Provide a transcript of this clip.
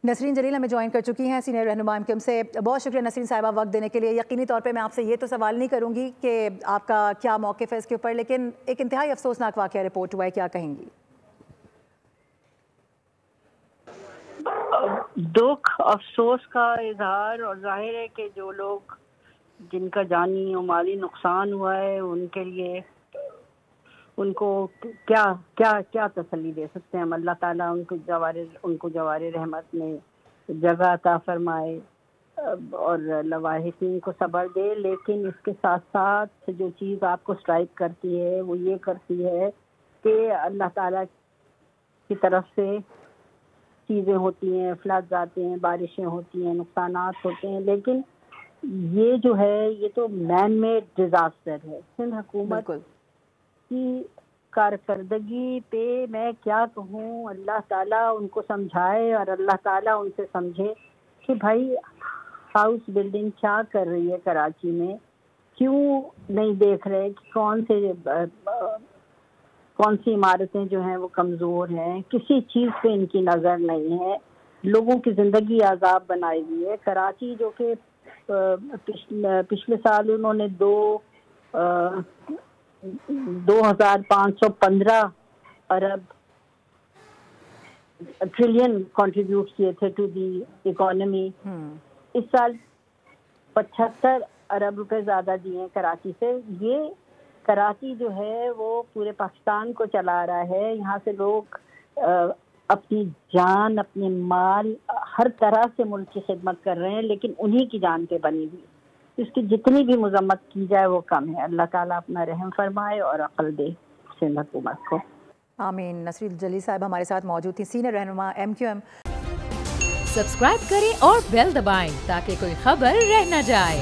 नसरीन जलील हमें ज्वाइन कर चुकी हैं सीनियर रहनुमा एमक्यूएम से। बहुत शुक्रिया नसरीन साहिबा वक्त देने के लिए। यकीनी तौर पे मैं आपसे ये तो सवाल नहीं करूँगी कि आपका क्या मौक़िफ़ है इसके ऊपर, लेकिन एक इंतहाई अफसोसनाक वाक़या रिपोर्ट हुआ है, क्या कहेंगी? दुख अफसोस का इजहार, और जाहिर है कि जो लोग जिनका जानी और माली नुकसान हुआ है उनके लिए उनको क्या क्या क्या तसल्ली दे सकते हैं हम। अल्लाह ताला उनको जवारे रहमत में जगह अता फरमाए और लवाहिकीन को सब्र दे। लेकिन इसके साथ साथ जो चीज़ आपको स्ट्राइक करती है वो ये करती है कि अल्लाह ताला की तरफ से चीज़ें होती हैं, फ्लड्स आते हैं, बारिशें होती हैं, नुकसानात होते हैं, लेकिन ये जो है ये तो मैन मेड डिज़ास्टर है। सिंध हुकूमत की कारकर्दगी पे मैं क्या कहूँ, अल्लाह ताला उनको समझाए और अल्लाह ताला उनसे समझे कि भाई हाउस बिल्डिंग क्या कर रही है कराची में, क्यों नहीं देख रहे कि कौन सी इमारतें जो हैं वो कमज़ोर हैं, किसी चीज़ पे इनकी नज़र नहीं है, लोगों की ज़िंदगी आज़ाब बनाई हुई है। कराची जो कि पिछले साल उन्होंने 2,515 अरब ट्रिलियन कंट्रीब्यूट किए थे टू दी इकोनॉमी। इस साल 75 अरब रुपए ज़्यादा दिए कराची से। ये कराची जो है वो पूरे पाकिस्तान को चला रहा है। यहाँ से लोग अपनी जान, अपने माल, हर तरह से मुल्क की खिदमत कर रहे हैं, लेकिन उन्हीं की जान पे बनी हुई। इसकी जितनी भी मजम्मत की जाए वो कम है। अल्लाह ताला अपना रहम फरमाए और अक्ल दे सिंध हुकूमत को। आमीन। नसरीन जलील साहब हमारे साथ मौजूद थी, सीनियर रहनुमा एमक्यूएम। सब्सक्राइब करें और बेल दबाएं ताकि कोई खबर रह न जाए।